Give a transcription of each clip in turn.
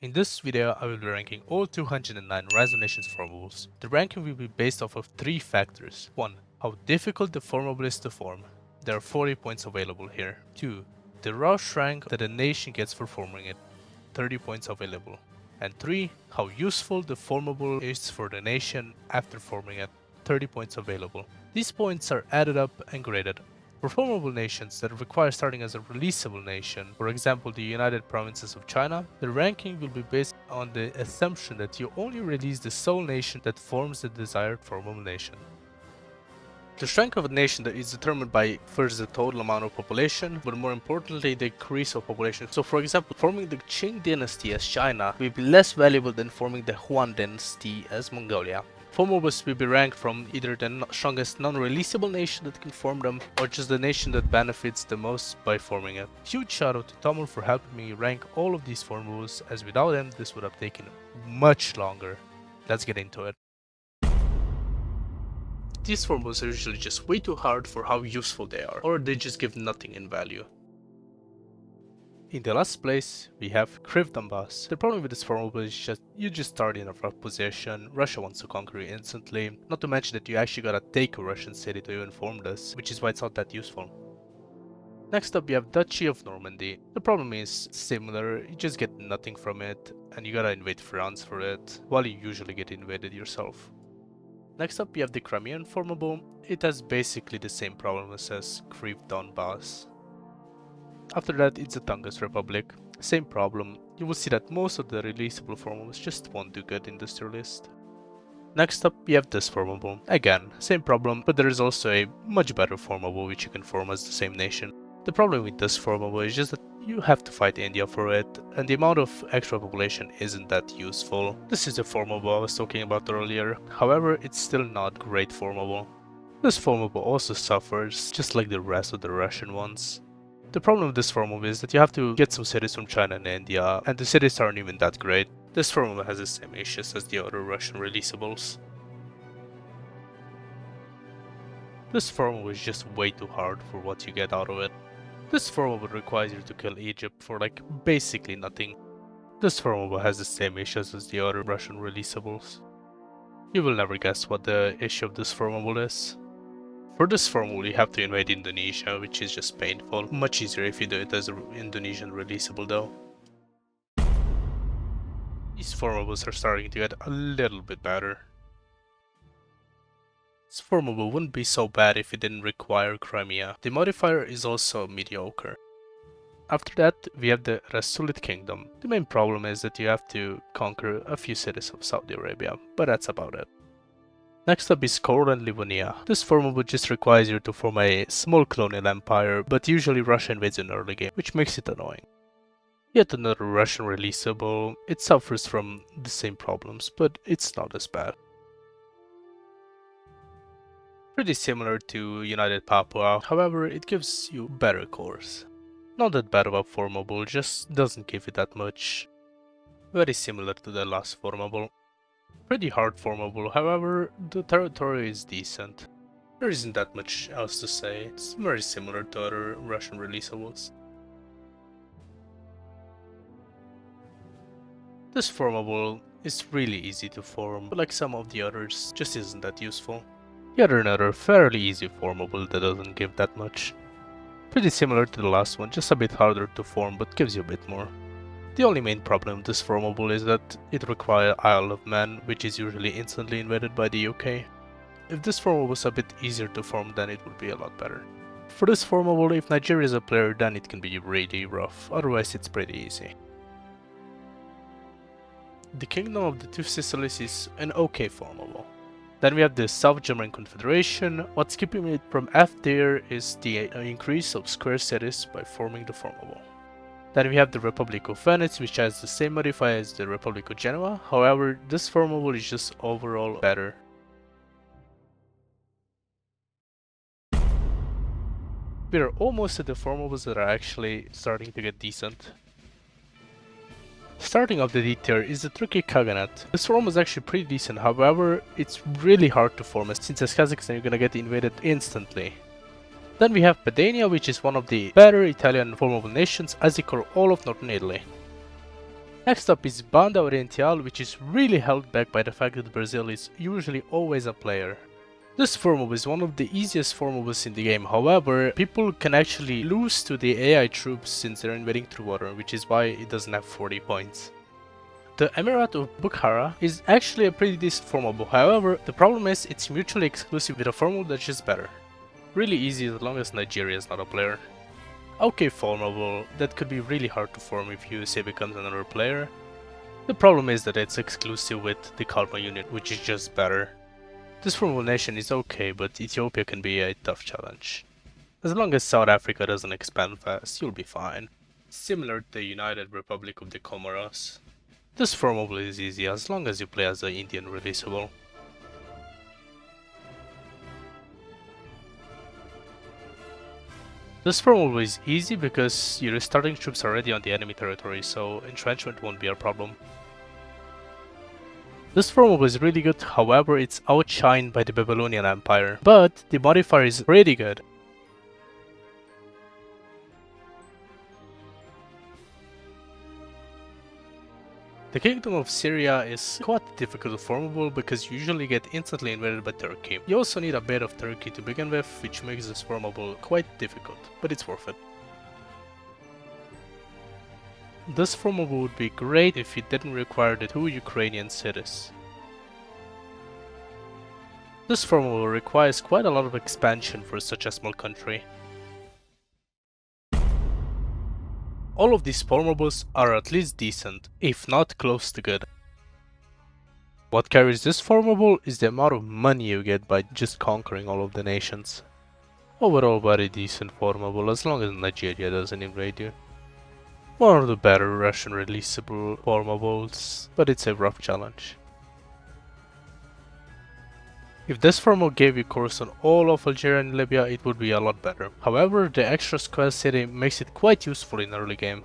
In this video, I will be ranking all 209 Rhino Nations formables. The ranking will be based off of 3 factors. 1. How difficult the formable is to form. There are 40 points available here. 2. The rush rank that a nation gets for forming it. 30 points available. And 3. How useful the formable is for the nation after forming it. 30 points available. These points are added up and graded. For formable nations that require starting as a releasable nation, for example the United Provinces of China, the ranking will be based on the assumption that you only release the sole nation that forms the desired formable nation. The strength of a nation that is determined by first the total amount of population, but more importantly the increase of population. So for example, forming the Qing dynasty as China will be less valuable than forming the Huan dynasty as Mongolia. Formables will be ranked from either the strongest non-releasable nation that can form them, or just the nation that benefits the most by forming it. Huge shout out to Tomul for helping me rank all of these formables, as without him this would have taken much longer. Let's get into it. These formables are usually just way too hard for how useful they are, or they just give nothing in value. In the last place, we have Kriv Donbass. The problem with this formable is just you just start in a rough position, Russia wants to conquer you instantly, not to mention that you actually gotta take a Russian city to even form this, which is why it's not that useful. Next up we have Duchy of Normandy. The problem is similar, you just get nothing from it, and you gotta invade France for it, while you usually get invaded yourself. Next up we have the Crimean formable. It has basically the same problem as Kriv Donbass. After that, it's the Tongass Republic. Same problem, you will see that most of the releasable formables just won't do good in this tier list. Next up, we have this formable. Again, same problem, but there is also a much better formable which you can form as the same nation. The problem with this formable is just that you have to fight India for it, and the amount of extra population isn't that useful. This is the formable I was talking about earlier, however, it's still not great formable. This formable also suffers, just like the rest of the Russian ones. The problem with this formable is that you have to get some cities from China and India, and the cities aren't even that great. This formable has the same issues as the other Russian releasables. This formable is just way too hard for what you get out of it. This formable requires you to kill Egypt for like basically nothing. This formable has the same issues as the other Russian releasables. You will never guess what the issue of this formable is. For this formable you have to invade Indonesia, which is just painful. Much easier if you do it as an Indonesian releasable though. These formables are starting to get a little bit better. This formable wouldn't be so bad if it didn't require Crimea. The modifier is also mediocre. After that, we have the Rasulit Kingdom. The main problem is that you have to conquer a few cities of Saudi Arabia, but that's about it. Next up is Kor and Livonia. This formable just requires you to form a small colonial empire, but usually Russia invades in early game, which makes it annoying. Yet another Russian releasable. It suffers from the same problems, but it's not as bad. Pretty similar to United Papua, however it gives you better cores. Not that bad of a formable, just doesn't give you that much. Very similar to the last formable. Pretty hard formable, however, the territory is decent. There isn't that much else to say, it's very similar to other Russian releasables. This formable is really easy to form, but like some of the others, just isn't that useful. Yet another fairly easy formable that doesn't give that much. Pretty similar to the last one, just a bit harder to form but gives you a bit more. The only main problem with this formable is that it requires Isle of Man, which is usually instantly invaded by the UK. If this formable was a bit easier to form, then it would be a lot better. For this formable, if Nigeria is a player, then it can be really rough, otherwise it's pretty easy. The Kingdom of the Two Sicilies is an okay formable. Then we have the South German Confederation. What's keeping it from F tier is the increase of square cities by forming the formable. Then we have the Republic of Venice, which has the same modifier as the Republic of Genoa, however this formable is just overall better. We are almost at the formables that are actually starting to get decent. Starting off the D tier is the Turkic Khaganate. This form is actually pretty decent, however it's really hard to form since as Kazakhstan you're gonna get invaded instantly. Then we have Padania, which is one of the better Italian formable nations as they cover all of northern Italy. Next up is Banda Oriental, which is really held back by the fact that Brazil is usually always a player. This formable is one of the easiest formables in the game, however, people can actually lose to the AI troops since they're invading through water, which is why it doesn't have 40 points. The Emirate of Bukhara is actually a pretty decent formable, however, the problem is it's mutually exclusive with a formable that's just better. Really easy as long as Nigeria is not a player. Okay, formable, that could be really hard to form if USA becomes another player. The problem is that it's exclusive with the Kalma unit, which is just better. This formable nation is okay, but Ethiopia can be a tough challenge. As long as South Africa doesn't expand fast, you'll be fine. Similar to the United Republic of the Comoros. This formable is easy as long as you play as the Indian releasable. This formable is easy because your starting troops are already on the enemy territory, so entrenchment won't be a problem. This formable is really good, however it's outshined by the Babylonian Empire, but the modifier is pretty good. The Kingdom of Syria is quite difficult formable because you usually get instantly invaded by Turkey. You also need a bit of Turkey to begin with, which makes this formable quite difficult, but it's worth it. This formable would be great if it didn't require the 2 Ukrainian cities. This formable requires quite a lot of expansion for such a small country. All of these formables are at least decent, if not close to good. What carries this formable is the amount of money you get by just conquering all of the nations. Overall very decent formable as long as Nigeria doesn't invade you. One of the better Russian releasable formables, but it's a rough challenge. If this formable gave you course on all of Algeria and Libya, it would be a lot better. However, the extra square city makes it quite useful in early game.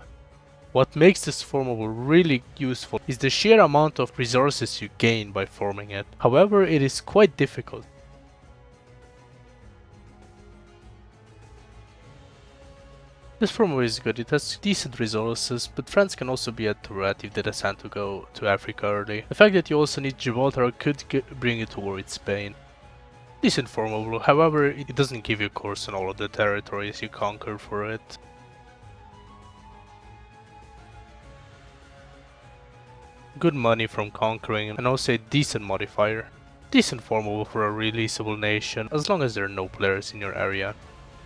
What makes this formable really useful is the sheer amount of resources you gain by forming it. However, it is quite difficult. This formable is good, it has decent resources, but France can also be a threat if they decide to go to Africa early. The fact that you also need Gibraltar could bring you towards Spain. Decent formable, however, it doesn't give you course on all of the territories you conquer for it. Good money from conquering and also a decent modifier. Decent formable for a releasable nation as long as there are no players in your area.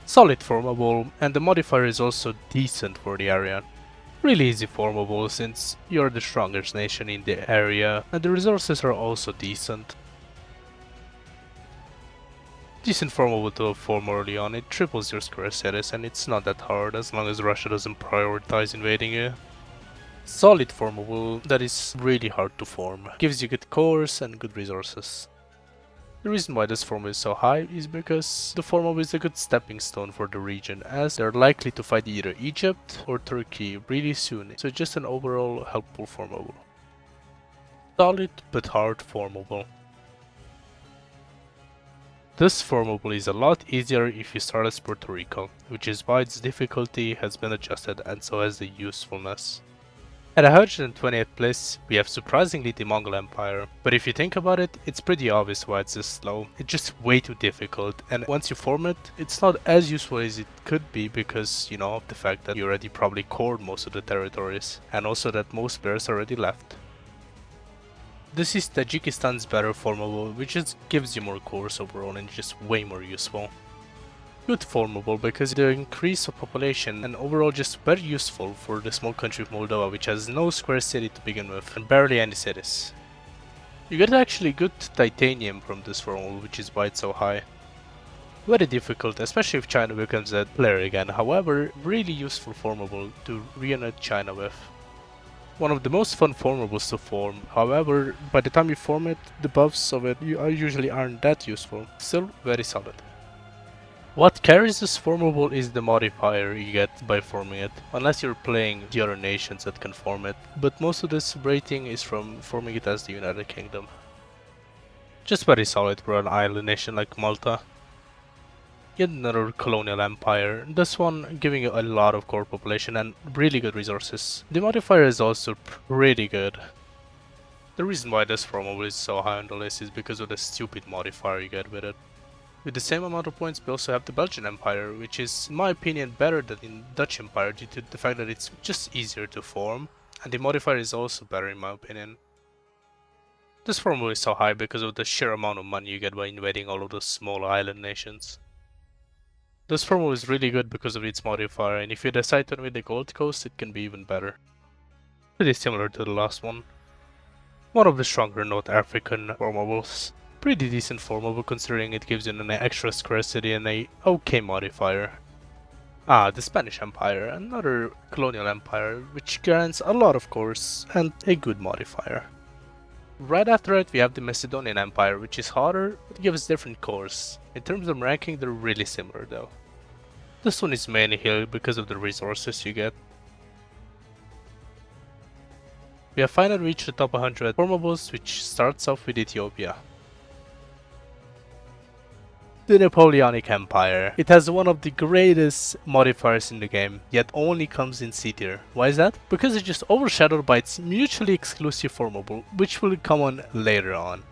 Solid formable, and the modifier is also decent for the area. Really easy formable since you're the strongest nation in the area and the resources are also decent. Decent formable to form early on, it triples your square cities and it's not that hard as long as Russia doesn't prioritize invading you. Solid formable that is really hard to form, gives you good cores and good resources. The reason why this formable is so high is because the formable is a good stepping stone for the region as they're likely to fight either Egypt or Turkey really soon, so just an overall helpful formable. Solid but hard formable. This formable is a lot easier if you start as Puerto Rico, which is why its difficulty has been adjusted and so has the usefulness. At 120th place, we have surprisingly the Mongol Empire, but if you think about it, it's pretty obvious why it's this slow. It's just way too difficult, and once you form it, it's not as useful as it could be because, you know, of the fact that you already probably cored most of the territories, and also that most players already left. This is Tajikistan's better formable, which just gives you more cores overall and just way more useful. Good formable because the increase of population and overall just very useful for the small country of Moldova, which has no square city to begin with and barely any cities. You get actually good titanium from this formable, which is why it's so high. Very difficult, especially if China becomes a player again, however, really useful formable to reunite China with. One of the most fun formables to form, however, by the time you form it, the buffs of it usually aren't that useful, still very solid. What carries this formable is the modifier you get by forming it, unless you're playing the other nations that can form it, but most of this rating is from forming it as the United Kingdom. Just very solid for an island nation like Malta. Yet another colonial empire, this one giving you a lot of core population and really good resources. The modifier is also pretty good. The reason why this formable is so high on the list is because of the stupid modifier you get with it. With the same amount of points, we also have the Belgian Empire, which is, in my opinion, better than the Dutch Empire due to the fact that it's just easier to form, and the modifier is also better in my opinion. This formula is so high because of the sheer amount of money you get by invading all of those small island nations. This formula is really good because of its modifier, and if you decide to invade the Gold Coast, it can be even better. Pretty similar to the last one. One of the stronger North African formables. Pretty decent formable considering it gives you an extra scarcity and a okay modifier. The Spanish Empire, another colonial empire which grants a lot of cores and a good modifier. Right after it we have the Macedonian Empire, which is harder but gives different cores. In terms of ranking they're really similar though. This one is mainly here because of the resources you get. We have finally reached the top 100 formables, which starts off with Ethiopia. The Napoleonic Empire. It has one of the greatest modifiers in the game, yet only comes in C tier. Why is that? Because it's just overshadowed by its mutually exclusive formable, which will come on later on.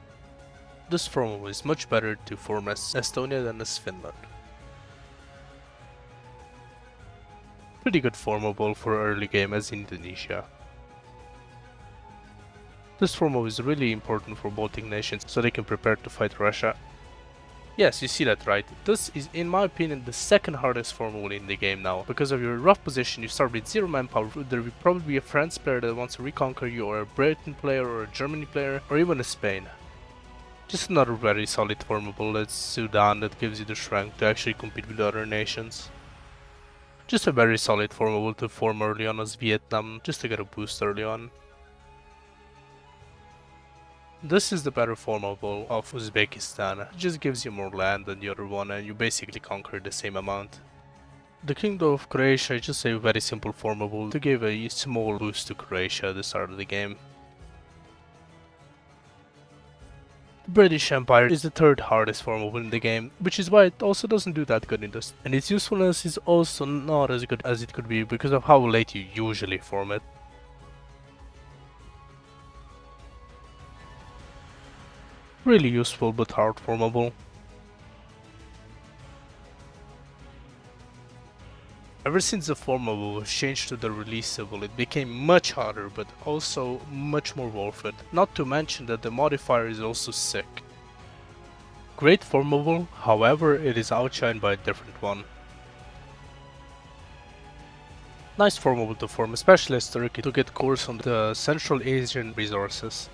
This formable is much better to form as Estonia than as Finland. Pretty good formable for early game as Indonesia. This formable is really important for Baltic nations so they can prepare to fight Russia. Yes, you see that right. This is, in my opinion, the second hardest formula in the game now. Because of your rough position, you start with 0 manpower. There will probably be a France player that wants to reconquer you, or a Britain player, or a Germany player, or even a Spain. Just another very solid formable. That's Sudan, that gives you the strength to actually compete with other nations. Just a very solid formable to form early on as Vietnam, just to get a boost early on. This is the better formable of Uzbekistan. It just gives you more land than the other one and you basically conquer the same amount. The Kingdom of Croatia is just a very simple formable to give a small boost to Croatia at the start of the game. The British Empire is the third hardest formable in the game, which is why it also doesn't do that good in this. And its usefulness is also not as good as it could be because of how late you usually form it. Really useful but hard formable. Ever since the formable was changed to the releasable, it became much harder but also much more worth it. Not to mention that the modifier is also sick. Great formable, however it is outshined by a different one. Nice formable to form, especially as Turkey, to get cores on the Central Asian resources.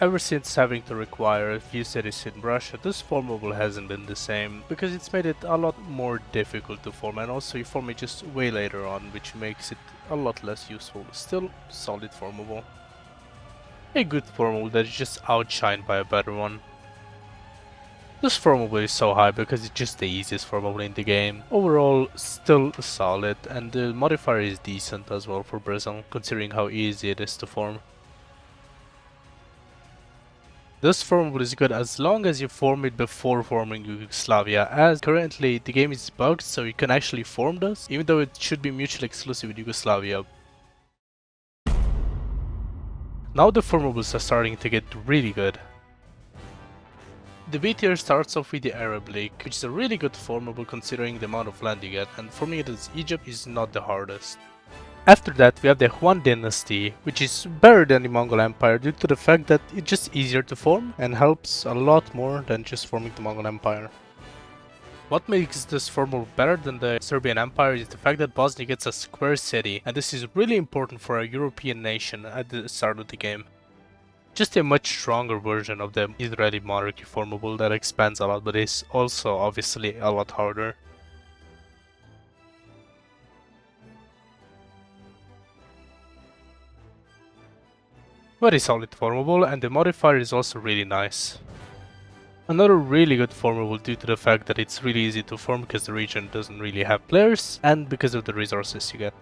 Ever since having to require a few cities in Russia, this formable hasn't been the same, because it's made it a lot more difficult to form, and also you form it just way later on, which makes it a lot less useful. Still solid formable. A good formable that is just outshined by a better one. This formable is so high because it's just the easiest formable in the game. Overall, still solid, and the modifier is decent as well for Brazil, considering how easy it is to form. This formable is good as long as you form it before forming Yugoslavia, as currently the game is bugged so you can actually form this, even though it should be mutually exclusive with Yugoslavia. Now the formables are starting to get really good. The B tier starts off with the Arab League, which is a really good formable considering the amount of land you get, and forming it as Egypt is not the hardest. After that we have the Huan dynasty, which is better than the Mongol Empire due to the fact that it's just easier to form and helps a lot more than just forming the Mongol Empire. What makes this formula better than the Serbian Empire is the fact that Bosnia gets a square city, and this is really important for a European nation at the start of the game. Just a much stronger version of the Israeli monarchy formable that expands a lot but is also obviously a lot harder. Very solid formable, and the modifier is also really nice. Another really good formable due to the fact that it's really easy to form because the region doesn't really have players and because of the resources you get.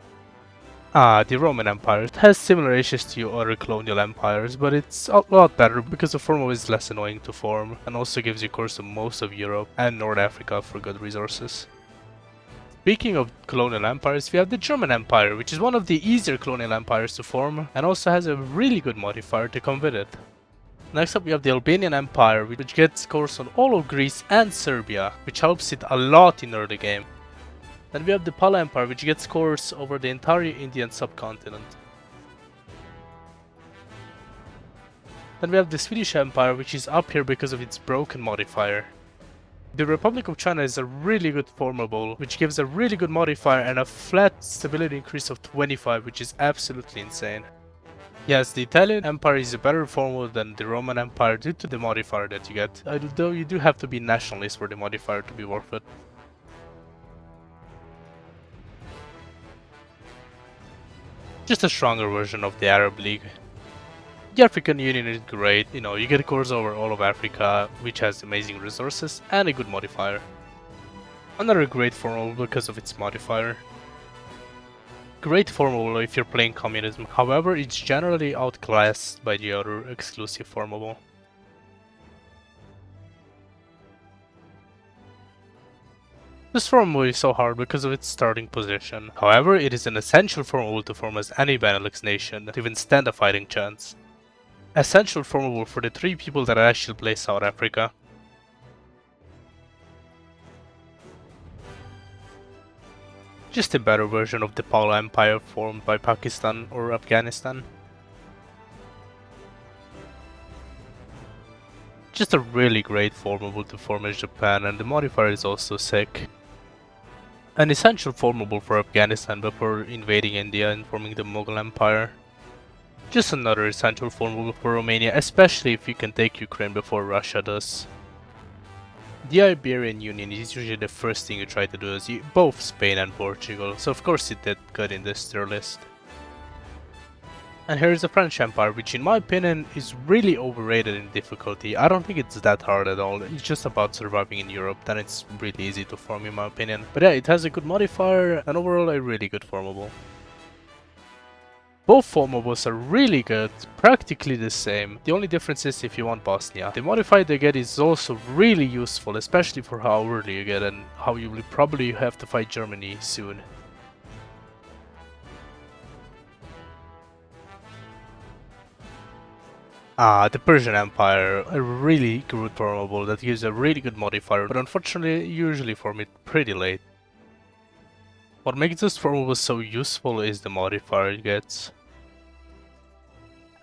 The Roman Empire has similar issues to other colonial empires, but it's a lot better because the formula is less annoying to form and also gives you course to most of Europe and North Africa for good resources. Speaking of colonial empires, we have the German Empire, which is one of the easier colonial empires to form and also has a really good modifier to come with it. Next up we have the Albanian Empire, which gets course on all of Greece and Serbia, which helps it a lot in early game. Then we have the Pala Empire, which gets course over the entire Indian subcontinent. Then we have the Swedish Empire, which is up here because of its broken modifier. The Republic of China is a really good formable, which gives a really good modifier and a flat stability increase of 25, which is absolutely insane. Yes, the Italian Empire is a better formable than the Roman Empire due to the modifier that you get, although you do have to be nationalist for the modifier to be worth it. Just a stronger version of the Arab League. The African Union is great, you get a course over all of Africa, which has amazing resources and a good modifier. Another great formable because of its modifier. Great formable if you're playing communism, however it's generally outclassed by the other exclusive formable. This formable is so hard because of its starting position, however it is an essential formable to form as any Benelux nation to even stand a fighting chance. Essential formable for the 3 people that actually play South Africa. Just a better version of the Pala Empire formed by Pakistan or Afghanistan. Just a really great formable to form as Japan, and the modifier is also sick. An essential formable for Afghanistan before invading India and forming the Mughal Empire. Just another essential formable for Romania, especially if you can take Ukraine before Russia does. The Iberian Union is usually the first thing you try to do as both Spain and Portugal, so of course it did good in this tier list. And here is the French Empire, which in my opinion is really overrated in difficulty. I don't think it's that hard at all, it's just about surviving in Europe, then it's really easy to form in my opinion. But yeah, it has a good modifier and overall a really good formable. Both formables are really good, practically the same. The only difference is if you want Bosnia. The modifier they get is also really useful, especially for how early you get and how you will probably have to fight Germany soon. The Persian Empire, a really good formable that gives a really good modifier, but unfortunately you usually form it pretty late. What makes this formable so useful is the modifier it gets.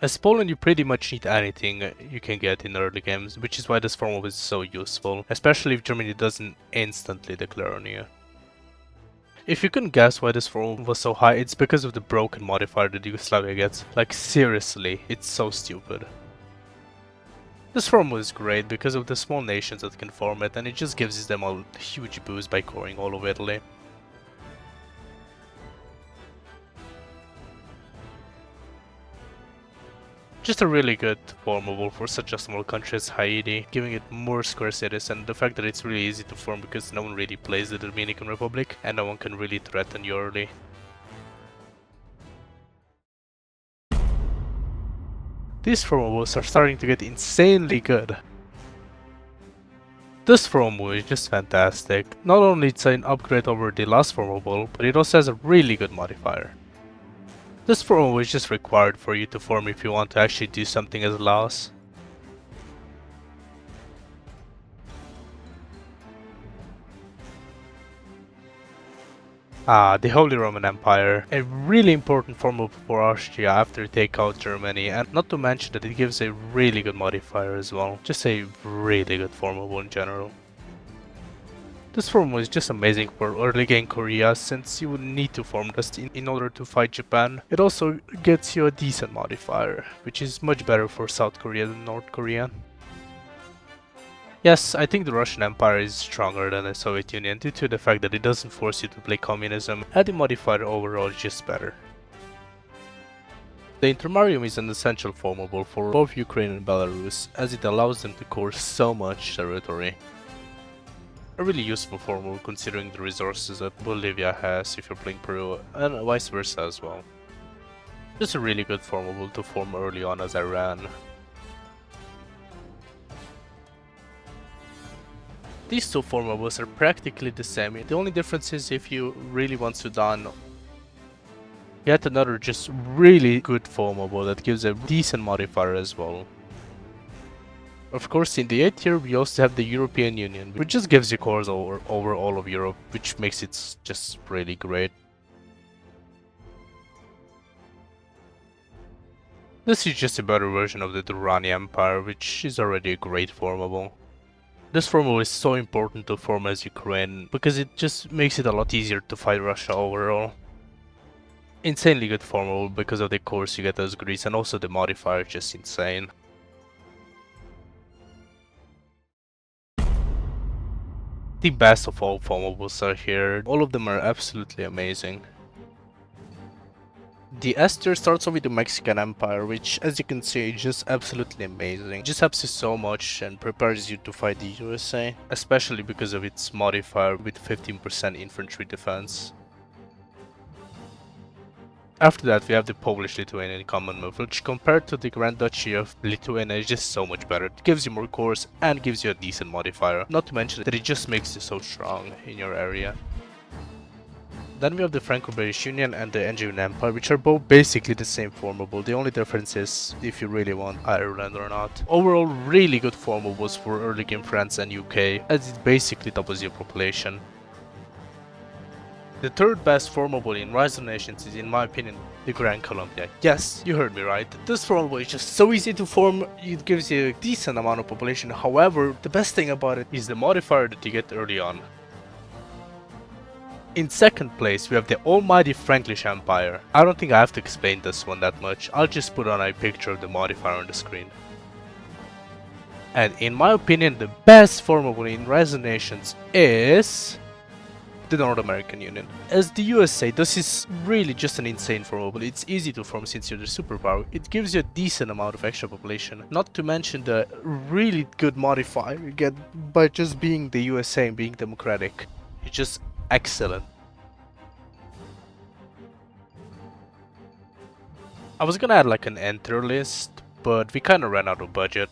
As Poland you pretty much need anything you can get in early games, which is why this formable is so useful, especially if Germany doesn't instantly declare on you. If you couldn't guess why this formable was so high, it's because of the broken modifier that Yugoslavia gets. Like seriously, it's so stupid. This formula is great because of the small nations that can form it, and it just gives them a huge boost by coring all of Italy. Just a really good formable for such a small country as Haiti, giving it more square cities and the fact that it's really easy to form because no one really plays the Dominican Republic and no one can really threaten you early. These formables are starting to get insanely good. This formable is just fantastic. Not only it's an upgrade over the last formable, but it also has a really good modifier. This formable is just required for you to form if you want to actually do something as Laos. The Holy Roman Empire, a really important formable for Austria after you take out Germany, and not to mention that it gives a really good modifier as well, just a really good formable in general. This formable is just amazing for early game Korea since you would need to form this in order to fight Japan. It also gets you a decent modifier, which is much better for South Korea than North Korea. Yes, I think the Russian Empire is stronger than the Soviet Union due to the fact that it doesn't force you to play communism, and the modifier overall is just better. The Intermarium is an essential formable for both Ukraine and Belarus, as it allows them to core so much territory. A really useful formula considering the resources that Bolivia has if you're playing Peru, and vice versa as well. Just a really good formable to form early on as I ran. These two formables are practically the same. The only difference is if you really want Sudan, yet another just really good formable that gives a decent modifier as well. Of course, in the 8th tier we also have the European Union, which just gives you cores over all of Europe, which makes it just really great. This is just a better version of the Durrani Empire, which is already a great formable. This formable is so important to form as Ukraine, because it just makes it a lot easier to fight Russia overall. Insanely good formable because of the cores you get as Greece, and also the modifier is just insane. The best of all formables are here, all of them are absolutely amazing. The S tier starts off with the Mexican Empire, which as you can see is just absolutely amazing. It just helps you so much and prepares you to fight the USA, especially because of its modifier with 15% infantry defense. After that we have the Polish-Lithuanian Commonwealth, which compared to the Grand Duchy of Lithuania is just so much better. It gives you more cores and gives you a decent modifier, not to mention that it just makes you so strong in your area. Then we have the Franco-British Union and the Angevin Empire, which are both basically the same formable. The only difference is if you really want Ireland or not. Overall, really good formables for early game France and UK, as it basically doubles your population. The third best formable in Rise of Nations is, in my opinion, the Grand Columbia. Yes, you heard me right. This formable is just so easy to form, it gives you a decent amount of population. However, the best thing about it is the modifier that you get early on. In second place, we have the almighty Frankish Empire. I don't think I have to explain this one that much, I'll just put on a picture of the modifier on the screen. And in my opinion, the best formable in Rise of Nations is the North American Union. As the USA, this is really just an insane formable. It's easy to form since you're the superpower. It gives you a decent amount of extra population, not to mention the really good modifier you get by just being the USA and being democratic. It's just excellent. I was gonna add like an enter list, but we kinda ran out of budget.